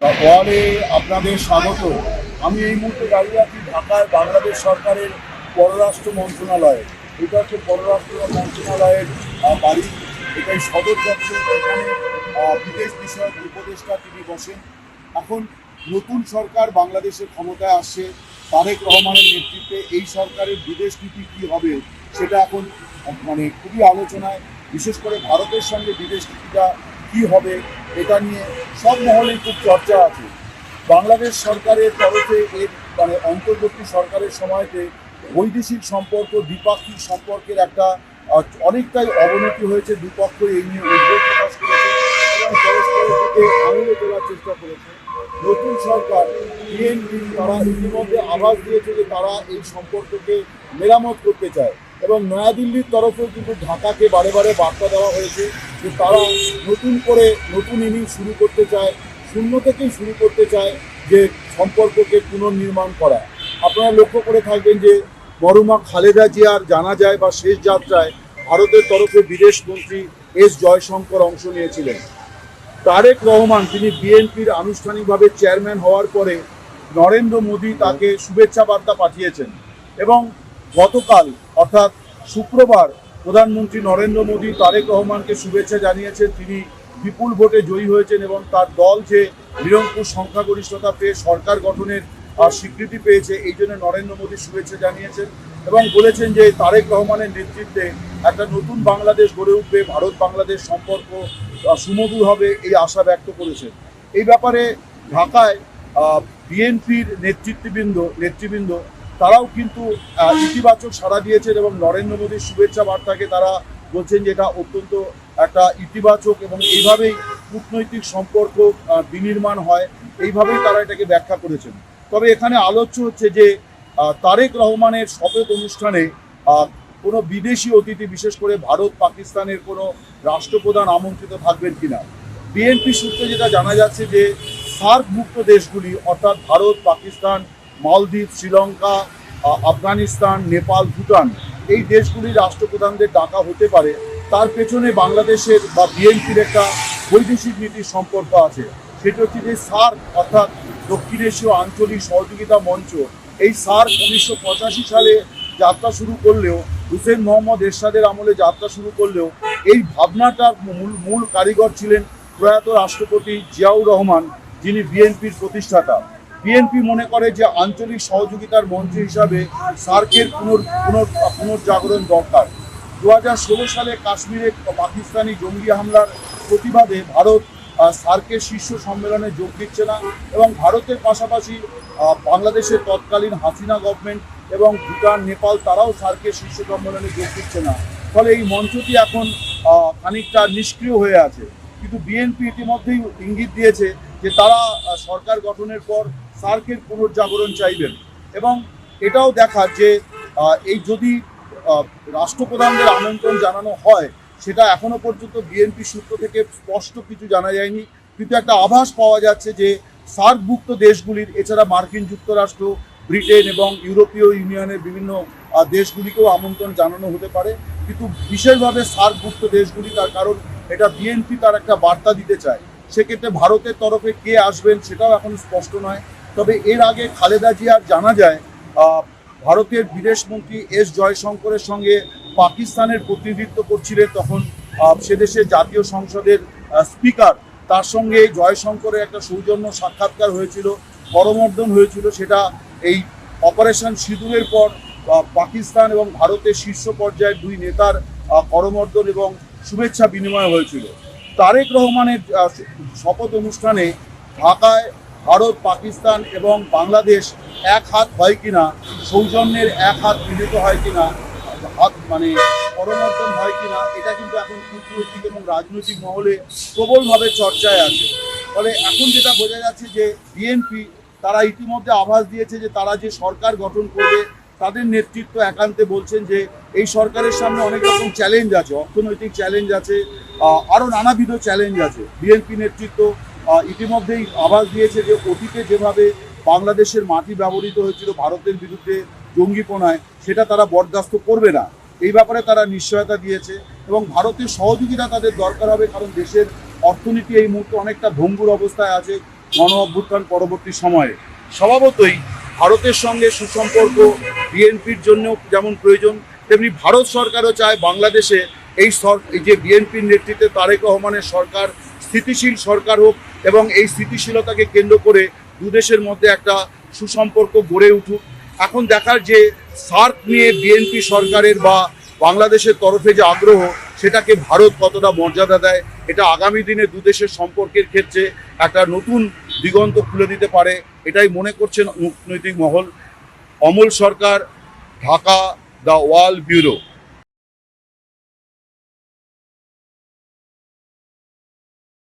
ওয়ালে আপনাদের স্বাগত। আমি এই মুহূর্তে দাঁড়িয়ে আছি ঢাকায় বাংলাদেশ সরকারের পররাষ্ট্র মন্ত্রণালয়ে। এটা হচ্ছে পররাষ্ট্র মন্ত্রণালয়ের বাড়ি, এটাই সদর দপ্তর। এখানে বিদেশ বিষয়ক উপদেষ্টা তিনি বসেন। এখন নতুন সরকার বাংলাদেশের ক্ষমতায় আসছে, তারেক রহমানের নেতৃত্বে এই সরকারের বিদেশ নীতি কী হবে সেটা এখন খুবই আলোচনায়। বিশেষ করে ভারতের সঙ্গে বিদেশ নীতিটা কী হবে এটা নিয়ে সব মহলে খুব চর্চা আছে। বাংলাদেশ সরকারের তরফে এর অন্তর্বর্তী সরকারের সময়তে বৈদেশিক সম্পর্ক, দ্বিপাক্ষিক সম্পর্কের একটা অনেকটাই অবনতি হয়েছে। দুপক্ষ এই নিয়ে উদ্বেগ প্রকাশ করেছে এবং পরস্পরের দিকে আঙুলে তোলার চেষ্টা করেছে। নতুন সরকার বিএনপি তারা ইতিমধ্যে আভাস দিয়েছে যে তারা এই সম্পর্ককে মেরামত করতে চায় এবং নয়াদিল্লির তরফেও কিন্তু ঢাকাকে বারে বারে বার্তা দেওয়া হয়েছে যে তারা নতুন ইনিংস শুরু করতে চায়, শূন্য থেকেই শুরু করতে চায় যে সম্পর্ককে পুনর্নির্মাণ করা। আপনারা লক্ষ্য করে থাকবেন যে মরহুমা খালেদা জিয়ার জানাজায় বা শেষ যাত্রায় ভারতের তরফে বিদেশমন্ত্রী এস জয়শঙ্কর অংশ নিয়েছিলেন। তারেক রহমান তিনি বিএনপির আনুষ্ঠানিকভাবে চেয়ারম্যান হওয়ার পরে নরেন্দ্র মোদী তাকে শুভেচ্ছা বার্তা পাঠিয়েছেন এবং গতকাল অর্থাৎ শুক্রবার প্রধানমন্ত্রী নরেন্দ্র মোদী তারেক রহমানকে শুভেচ্ছা জানিয়েছেন। তিনি বিপুল ভোটে জয়ী হয়েছেন এবং তার দল যে নিরঙ্কুশ সংখ্যাগরিষ্ঠতা পেয়ে সরকার গঠনের স্বীকৃতি পেয়েছে, এই জন্য নরেন্দ্র মোদী শুভেচ্ছা জানিয়েছেন এবং বলেছেন যে তারেক রহমানের নেতৃত্বে একটা নতুন বাংলাদেশ গড়ে উঠবে, ভারত বাংলাদেশ সম্পর্ক সুমধুর হবে, এই আশা ব্যক্ত করেছেন। এই ব্যাপারে ঢাকায় বিএনপির নেতৃবৃন্দ তারাও কিন্তু ইতিবাচক সাড়া দিয়েছেন এবং নরেন্দ্র মোদীর শুভেচ্ছা বার্তাকে তারা বলছেন যে এটা অত্যন্ত একটা ইতিবাচক এবং এইভাবেই কূটনৈতিক সম্পর্ক বিনির্মাণ হয়, এইভাবেই তারা এটাকে ব্যাখ্যা করেছেন। তবে এখানে আলোচ্য হচ্ছে যে তারেক রহমানের শপথ অনুষ্ঠানে কোনো বিদেশি অতিথি, বিশেষ করে ভারত পাকিস্তানের কোনো রাষ্ট্রপ্রধান আমন্ত্রিত থাকবেন কিনা। বিএনপি সূত্রে যেটা জানা যাচ্ছে যে সার্কভুক্ত দেশগুলি অর্থাৎ ভারত, পাকিস্তান, মালদ্বীপ, শ্রীলঙ্কা, আফগানিস্তান, নেপাল, ভুটান, এই দেশগুলির রাষ্ট্রপ্রধানদের ডাকা হতে পারে। তার পেছনে বাংলাদেশের বা বিএনপির একটা বৈদেশিক নীতির সম্পর্ক আছে। সেটা হচ্ছে যে সার্ক অর্থাৎ দক্ষিণ এশীয় আঞ্চলিক সহযোগিতা মঞ্চ। এই সার্ক 1985 সালে যাত্রা শুরু করলেও, হুসেন মোহাম্মদ এরশাদের আমলে যাত্রা শুরু করলেও এই ভাবনাটার মূল কারিগর ছিলেন প্রয়াত রাষ্ট্রপতি জিয়াউর রহমান, যিনি বিএনপির প্রতিষ্ঠাতা। বিএনপি মনে করে যে আঞ্চলিক সহযোগিতার মঞ্চ হিসাবে সার্কের পুনর্জাগরণ দরকার। 2016 সালে কাশ্মীরে পাকিস্তানি জঙ্গি হামলার প্রতিবাদে ভারত সার্কের শীর্ষ সম্মেলনে যোগ দিচ্ছে না এবং ভারতের পাশাপাশি বাংলাদেশের তৎকালীন হাসিনা গভর্নমেন্ট এবং ভুটান, নেপাল তারাও সার্কের শীর্ষ সম্মেলনে যোগ দিচ্ছে না। ফলে এই মঞ্চটি এখন খানিকটা নিষ্ক্রিয় হয়ে আছে। কিন্তু বিএনপি ইতিমধ্যেই ইঙ্গিত দিয়েছে যে তারা সরকার গঠনের পর সার্কের পুনর্জাগরণ চাইবেন এবং এটাও দেখার যে এই যদি রাষ্ট্রপ্রধানদের আমন্ত্রণ জানানো হয়, সেটা এখনো পর্যন্ত বিএনপি সূত্র থেকে স্পষ্ট কিছু জানা যায়নি, কিন্তু একটা আভাস পাওয়া যাচ্ছে যে সার্কভুক্ত দেশগুলির এছাড়া মার্কিন যুক্তরাষ্ট্র, ব্রিটেন এবং ইউরোপীয় ইউনিয়নের বিভিন্ন দেশগুলিকেও আমন্ত্রণ জানানো হতে পারে। কিন্তু বিশেষভাবে সার্কভুক্ত দেশগুলি, তার কারণ এটা বিএনপি তার একটা বার্তা দিতে চায়। সেক্ষেত্রে ভারতের তরফে কে আসবেন সেটাও এখন স্পষ্ট নয়। তবে এর আগে খালেদা জিয়ার জানা যায় ভারতের বিদেশমন্ত্রী এস জয়শঙ্করের সঙ্গে পাকিস্তানের প্রতিনিধিত্ব করছিলেন তখন সে দেশের জাতীয় সংসদের স্পিকার, তার সঙ্গে জয়শঙ্করের একটা সৌজন্য সাক্ষাৎকার হয়েছিল, করমর্দন হয়েছিল। সেটা এই অপারেশন সিঁদুরের পর পাকিস্তান এবং ভারতের শীর্ষ পর্যায়ের দুই নেতার করমর্দন এবং শুভেচ্ছা বিনিময় হয়েছিল। তারেক রহমানের শপথ অনুষ্ঠানে ঢাকায় ভারত, পাকিস্তান এবং বাংলাদেশ এক হাত হয় কিনা, সৌজন্যের এক হাত মিলিত হয় কিনা, করমর্দন হয় কিনা, এটা কিন্তু এখন কূটনৈতিক এবং রাজনৈতিক মহলে প্রবলভাবে চর্চায় আছে। ফলে এখন যেটা বোঝা যাচ্ছে যে বিএনপি তারা ইতিমধ্যে আভাস দিয়েছে যে তারা যে সরকার গঠন করবে, তাদের নেতৃত্ব একান্তে বলছেন যে এই সরকারের সামনে অনেক রকম চ্যালেঞ্জ আছে, অর্থনৈতিক চ্যালেঞ্জ আছে, আরও নানাবিধ চ্যালেঞ্জ আছে। বিএনপি নেতৃত্ব ইতিমধ্যেই আভাস দিয়েছে যে অতীতে যেভাবে বাংলাদেশের মাটি ব্যবহৃত হয়েছিল ভারতের বিরুদ্ধে জঙ্গিপনায়, সেটা তারা বরদাস্ত করবে না। এই ব্যাপারে তারা নিশ্চয়তা দিয়েছে এবং ভারতের সহযোগিতা তাদের দরকার হবে, কারণ দেশের অর্থনীতি এই মুহূর্তে অনেকটা ভঙ্গুর অবস্থায় আছে। গণ অভ্যুত্থান পরবর্তী সময়ে। স্বভাবতই ভারতের সঙ্গে সুসম্পর্ক বিএনপির জন্য যেমন প্রয়োজন, তেমনি ভারত সরকারও চায় বাংলাদেশে এই যে বিএনপির নেতৃত্বে তারেক রহমানের সরকার স্থিতিশীল সরকার হোক এবং এই স্থিতিশীলতাকে কেন্দ্র করে দুদেশের মধ্যে একটা সুসম্পর্ক গড়ে উঠুক। এখন দেখার যে সার্ক নিয়ে বিএনপি সরকারের বা বাংলাদেশের তরফে যে আগ্রহ, সেটাকে ভারত কতটা মর্যাদা দেয়, এটা আগামী দিনে দুদেশের সম্পর্কের ক্ষেত্রে একটা নতুন দিগন্ত খুলে দিতে পারে, এটাই মনে করছেন কূটনৈতিক মহল। অমল সরকার, ঢাকা, দ্য ওয়াল ব্যুরো।